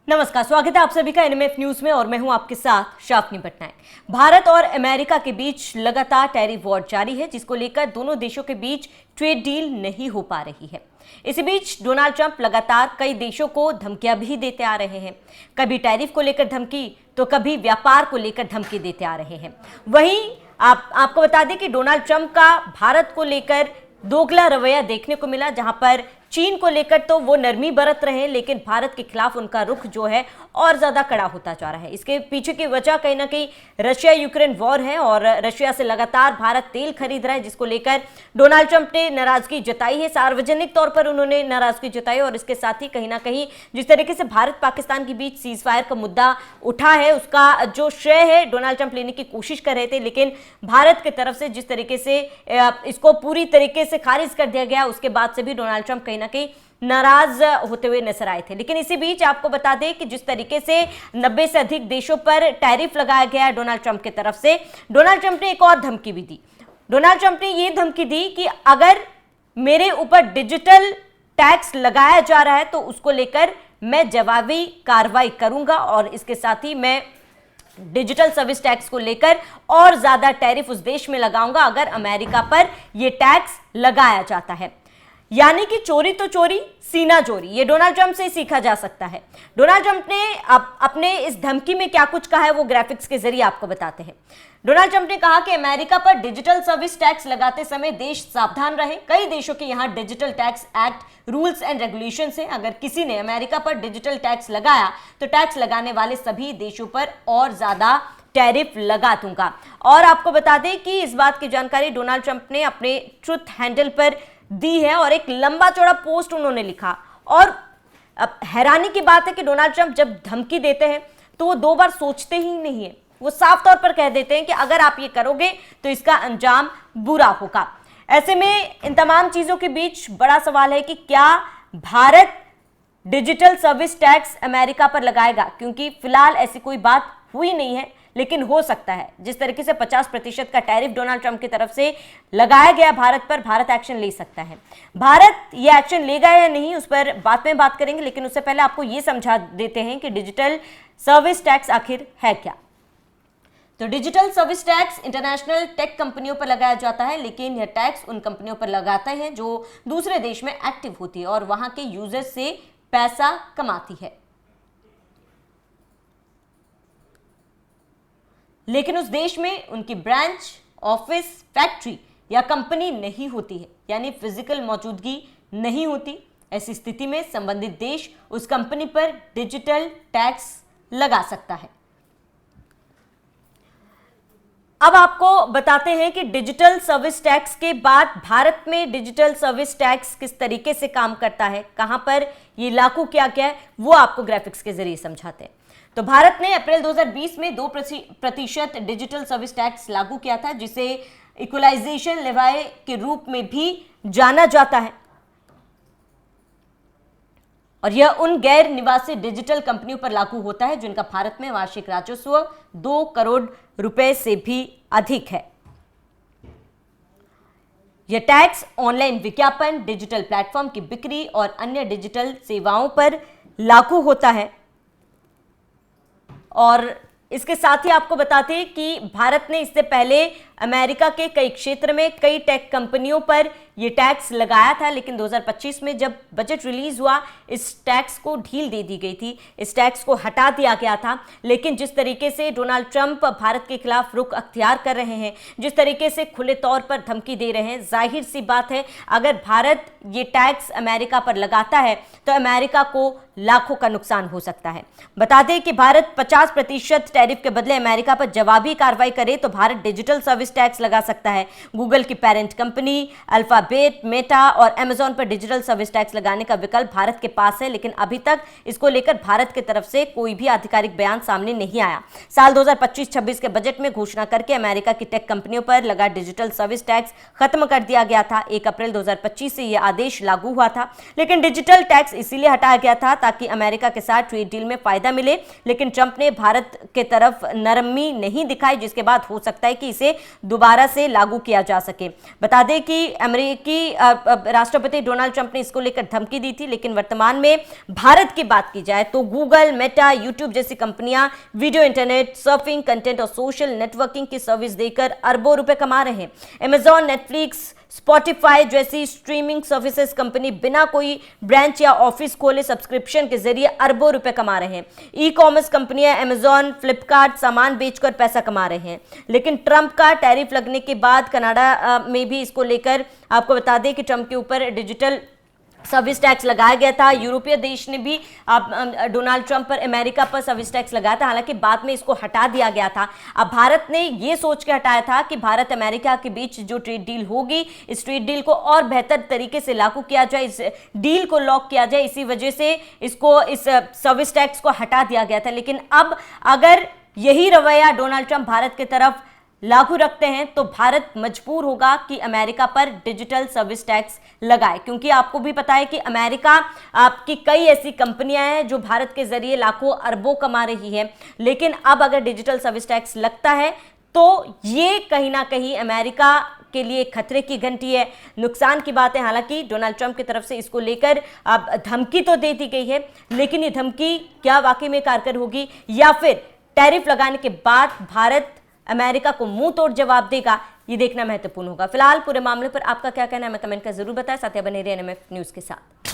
नमस्कार, स्वागत है आप सभी का एनएमएफ न्यूज में और मैं हूं आपके साथ शाफनी पटनायक। भारत और अमेरिका के बीच लगातार टैरिफ वॉर जारी है, जिसको लेकर दोनों देशों के बीच ट्रेड डील नहीं हो पा रही है। इसी बीच डोनाल्ड ट्रंप लगातार कई देशों को धमकियां भी देते आ रहे हैं। कभी टैरिफ को लेकर धमकी तो कभी व्यापार को लेकर धमकी देते आ रहे हैं। वहीं आपको बता दें कि डोनाल्ड ट्रंप का भारत को लेकर दोगला रवैया देखने को मिला, जहां पर चीन को लेकर तो वो नरमी बरत रहे हैं, लेकिन भारत के खिलाफ उनका रुख जो है और ज्यादा कड़ा होता जा रहा है। इसके पीछे की वजह कहीं ना कहीं रशिया यूक्रेन वॉर है और रशिया से लगातार भारत तेल खरीद रहा है, जिसको लेकर डोनाल्ड ट्रंप ने नाराजगी जताई है। सार्वजनिक तौर पर उन्होंने नाराजगी जताई और इसके साथ ही कहीं ना कहीं जिस तरीके से भारत पाकिस्तान के बीच सीज फायर का मुद्दा उठा है, उसका जो श्रेय है डोनाल्ड ट्रंप लेने की कोशिश कर रहे थे, लेकिन भारत की तरफ से जिस तरीके से इसको पूरी तरीके से खारिज कर दिया गया, उसके बाद से भी डोनाल्ड ट्रंप कहीं ना कहीं नाराज होते हुए नजर आए थे। लेकिन इसी बीच आपको बता दें कि जिस तरीके से 90 से अधिक देशों पर टैरिफ लगाया गया है डोनाल्ड ट्रंप की तरफ से, डोनाल्ड ट्रंप ने एक और धमकी भी दी। डोनाल्ड ट्रंप ने यह धमकी दी कि अगर मेरे ऊपर डिजिटल टैक्स लगाया जा रहा है तो उसको लेकर मैं जवाबी कार्रवाई करूंगा और इसके साथ ही मैं डिजिटल सर्विस टैक्स को लेकर और ज्यादा टैरिफ उस देश में लगाऊंगा अगर अमेरिका पर यह टैक्स लगाया जाता है। यानी कि चोरी तो चोरी सीना चोरी, ये डोनाल्ड ट्रंप से सीखा जा सकता है। डोनाल्ड ट्रंप ने अपने इस धमकी में क्या कुछ कहा है वो ग्राफिक्स के जरिए आपको बताते हैं। डोनाल्ड ट्रंप ने कहा कि अमेरिका पर डिजिटल सर्विस टैक्स लगाते समय देश सावधान रहे। कई देशों के यहां digital tax act rules and regulations है। अगर किसी ने अमेरिका पर डिजिटल टैक्स लगाया तो टैक्स लगाने वाले सभी देशों पर और ज्यादा टैरिफ लगा दूंगा। और आपको बता दें कि इस बात की जानकारी डोनाल्ड ट्रंप ने अपने ट्रुथ हैंडल पर दी है और एक लंबा चौड़ा पोस्ट उन्होंने लिखा। और अब हैरानी की बात है कि डोनाल्ड ट्रंप जब धमकी देते हैं तो वो दो बार सोचते ही नहीं है, वो साफ तौर पर कह देते हैं कि अगर आप ये करोगे तो इसका अंजाम बुरा होगा। ऐसे में इन तमाम चीजों के बीच बड़ा सवाल है कि क्या Bharat digital service tax America पर लगाएगा, क्योंकि फिलहाल ऐसी कोई बात हुई नहीं है, लेकिन हो सकता है। जिस तरीके से 50% का टैरिफ डोनाल्ड ट्रंप की तरफ से लगाया गया भारत पर, भारत एक्शन ले सकता है। भारत ये एक्शन लेगा या नहीं उस पर बाद में बात करेंगे, लेकिन उससे पहले आपको ये समझा देते हैं कि डिजिटल सर्विस टैक्स आखिर है क्या। तो digital service tax international tech कंपनियों पर लगाया जाता है, लेकिन यह टैक्स उन कंपनियों पर लगाते हैं जो दूसरे देश में एक्टिव होती है और वहां के यूजर्स से पैसा कमाती है, लेकिन उस देश में उनकी ब्रांच, ऑफिस, फैक्ट्री या कंपनी नहीं होती है, यानी फिजिकल मौजूदगी नहीं होती। ऐसी स्थिति में संबंधित देश उस कंपनी पर डिजिटल टैक्स लगा सकता है। अब आपको बताते हैं कि डिजिटल सर्विस टैक्स के बाद भारत में डिजिटल सर्विस टैक्स किस तरीके से काम करता है, कहां पर यह लागू किया गया है, वो आपको ग्राफिक्स के जरिए समझाते हैं। तो भारत ने अप्रैल 2020 में 2% डिजिटल सर्विस टैक्स लागू किया था, जिसे इक्वलाइजेशन लेवाई के रूप में भी जाना जाता है और यह उन गैर निवासी डिजिटल कंपनियों पर लागू होता है जिनका भारत में वार्षिक राजस्व 2 करोड़ रुपए से भी अधिक है। यह टैक्स ऑनलाइन विज्ञापन, डिजिटल प्लेटफॉर्म की बिक्री और अन्य डिजिटल सेवाओं पर लागू होता है। और इसके साथ ही आपको बताते हैं कि भारत ने इससे पहले अमेरिका के कई क्षेत्र में कई टेक कंपनियों पर यह टैक्स लगाया था, लेकिन 2025 में जब बजट रिलीज हुआ इस टैक्स को ढील दे दी गई थी, इस टैक्स को हटा दिया गया था। लेकिन जिस तरीके से डोनाल्ड ट्रंप भारत के खिलाफ रुख अख्तियार कर रहे हैं, जिस तरीके से खुले तौर पर धमकी दे रहे हैं, जाहिर सी बात है अगर भारत ये टैक्स अमेरिका पर लगाता है तो अमेरिका को लाखों का नुकसान हो सकता है। बता दें कि भारत 50% टैरिफ के बदले अमेरिका पर जवाबी कार्रवाई करे तो भारत डिजिटल सर्विस टैक्स लगा सकता है। गूगल की पेरेंट कंपनी अल्फाबेट, मेटा और अमेजॉन पर डिजिटल सर्विस टैक्स लगाने का विकल्प भारत के पास है, लेकिन अभी तक इसको लेकर भारत की तरफ से कोई भी आधिकारिक बयान सामने नहीं आया। साल 2025-26 के बजट में घोषणा करके अमेरिका की टेक कंपनियों पर लगा डिजिटल सर्विस टैक्स खत्म कर दिया गया था। 1 अप्रैल 2025 से यह आदेश लागू हुआ था। लेकिन डिजिटल टैक्स इसीलिए हटाया गया था ताकि अमेरिका के साथ ट्रेड डील में फायदा मिले। लेकिन ट्रंप ने भारत के तरफ नरमी नहीं दिखाई, जिसके बाद हो सकता है कि इसे दोबारा से लागू किया जा सके। बता दें कि अमेरिकी राष्ट्रपति डोनाल्ड ट्रंप ने इसको लेकर धमकी दी थी। लेकिन वर्तमान में भारत की बात की जाए तो गूगल, मेटा, यूट्यूब जैसी कंपनियां वीडियो, इंटरनेट सर्फिंग, कंटेंट और सोशल नेटवर्किंग की सर्विस देकर अरबों रुपए कमा रहे हैं। अमेजॉन, नेटफ्लिक्स, स्पॉटिफाई जैसी स्ट्रीमिंग सर्विसेज कंपनी बिना कोई ब्रांच या ऑफिस खोले सब्सक्रिप्शन के जरिए अरबों रुपए कमा रहे हैं। ई कॉमर्स कंपनियां अमेजॉन, फ्लिपकार्ट सामान बेचकर पैसा कमा रहे हैं। लेकिन ट्रंप का टैरिफ लगने के बाद कनाडा में भी इसको लेकर आपको बता दें कि ट्रंप के ऊपर डिजिटल सर्विस टैक्स लगाया गया था। यूरोपीय देश ने भी डोनाल्ड ट्रंप पर, अमेरिका पर सर्विस टैक्स लगाया था। हालांकि बाद में इसको हटा दिया गया था। अब भारत ने ये सोच के हटाया था कि भारत अमेरिका के बीच जो ट्रेड डील होगी, इस ट्रेड डील को और बेहतर तरीके से लागू किया जाए, इस डील को लॉक किया जाए। इसी वजह से इसको, इस सर्विस टैक्स को हटा दिया गया था। लेकिन अब अगर यही रवैया डोनाल्ड ट्रंप भारत की तरफ लागू रखते हैं तो भारत मजबूर होगा कि अमेरिका पर डिजिटल सर्विस टैक्स लगाए, क्योंकि आपको भी पता है कि अमेरिका आपकी कई ऐसी कंपनियां हैं जो भारत के जरिए लाखों अरबों कमा रही है। लेकिन अब अगर डिजिटल सर्विस टैक्स लगता है तो ये कहीं ना कहीं अमेरिका के लिए खतरे की घंटी है, नुकसान की बात है। हालांकि डोनाल्ड ट्रंप की तरफ से इसको लेकर अब धमकी तो दे दी गई है, लेकिन ये धमकी क्या वाकई में कारगर होगी या फिर टैरिफ लगाने के बाद भारत अमेरिका को मुंह तोड़ जवाब देगा, ये देखना महत्वपूर्ण होगा। फिलहाल पूरे मामले पर आपका क्या कहना है, हमें कमेंट कर जरूर बताएं। साथ ही बने रहिए एनएमएफ न्यूज के साथ।